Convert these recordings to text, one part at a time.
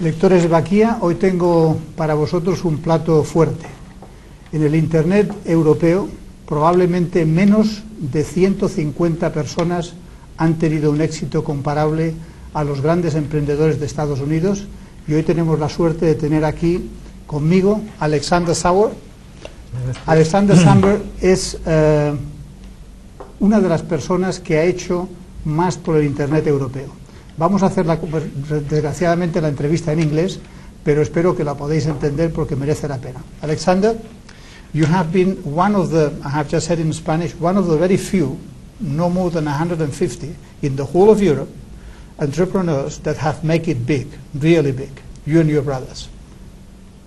Lectores de Baquia, hoy tengo para vosotros un plato fuerte. En el Internet europeo, probablemente menos de 150 personas han tenido un éxito comparable a los grandes emprendedores de Estados Unidos, y hoy tenemos la suerte de tener aquí conmigo Alexander Sauer. Alexander Sauer es una de las personas que ha hecho más por el Internet europeo. Vamos a hacer, desgraciadamente, la entrevista en inglés, pero espero que la podáis entender porque merece la pena. Alexander, you have been one of the, I have just said in Spanish, one of the very few, no more than 150, in the whole of Europe, entrepreneurs that have made it big, really big, you and your brothers.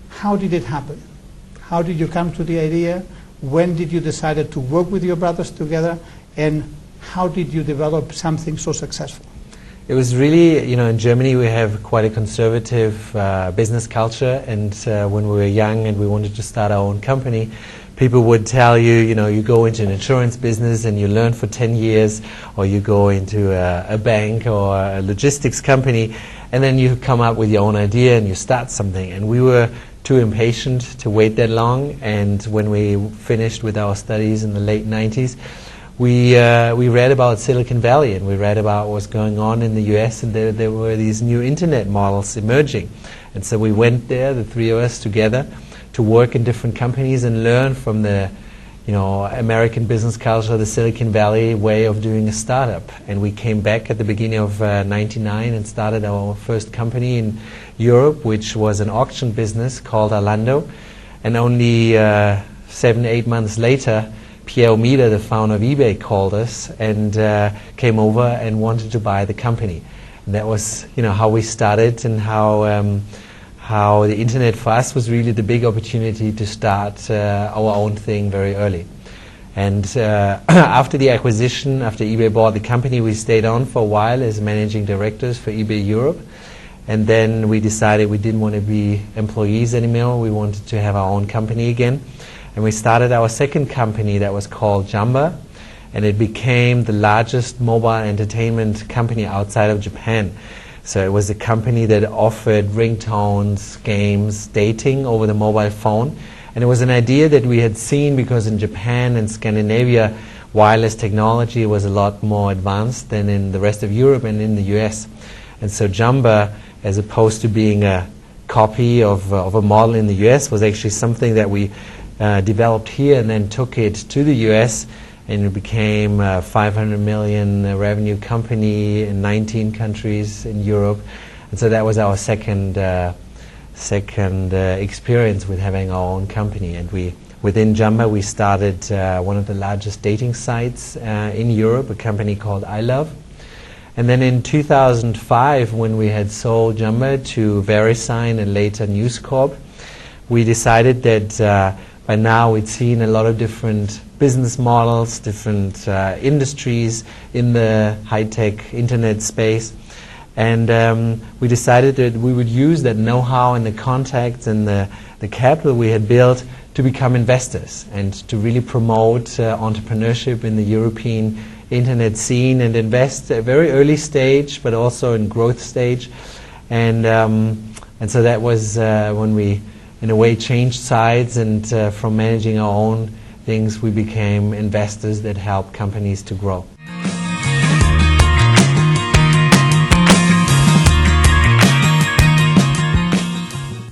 How did it happen? How did you come to the idea? When did you decide to work with your brothers together? And how did you develop something so successful? It was really, in Germany we have quite a conservative business culture, and when we were young and we wanted to start our own company, people would tell you, you go into an insurance business and you learn for 10 years, or you go into a bank or a logistics company, and then you come up with your own idea and you start something. And we were too impatient to wait that long, and when we finished with our studies in the late 90s, we read about Silicon Valley, and we read about what was going on in the US, and there were these new internet models emerging. And so we went there, the three of us together, to work in different companies and learn from the American business culture, the Silicon Valley way of doing a startup. And we came back at the beginning of '99 and started our first company in Europe, which was an auction business called Orlando. And only 7-8 months later, Pierre Omida, the founder of eBay, called us and came over and wanted to buy the company. And that was, how we started, and how the internet for us was really the big opportunity to start our own thing very early. And after the acquisition, after eBay bought the company, we stayed on for a while as managing directors for eBay Europe. And then we decided we didn't want to be employees anymore. We wanted to have our own company again. And we started our second company that was called Jamba, and it became the largest mobile entertainment company outside of Japan. So it was a company that offered ringtones, games, dating over the mobile phone. And it was an idea that we had seen because in Japan and Scandinavia, wireless technology was a lot more advanced than in the rest of Europe and in the US. And so Jamba, as opposed to being a copy of a model in the US, was actually something that we developed here and then took it to the US, and it became a 500 million revenue company in 19 countries in Europe. And so that was our second experience with having our own company. And within Jamba, we started one of the largest dating sites in Europe, a company called iLove. And then in 2005, when we had sold Jamba to VeriSign and later News Corp, we decided that by now we'd seen a lot of different business models, different industries in the high-tech internet space. And we decided that we would use that know-how and the contacts and the capital we had built to become investors and to really promote entrepreneurship in the European internet scene and invest at a very early stage, but also in growth stage. And so that was when we, in a way, changed sides, and from managing our own things, we became investors that help companies to grow.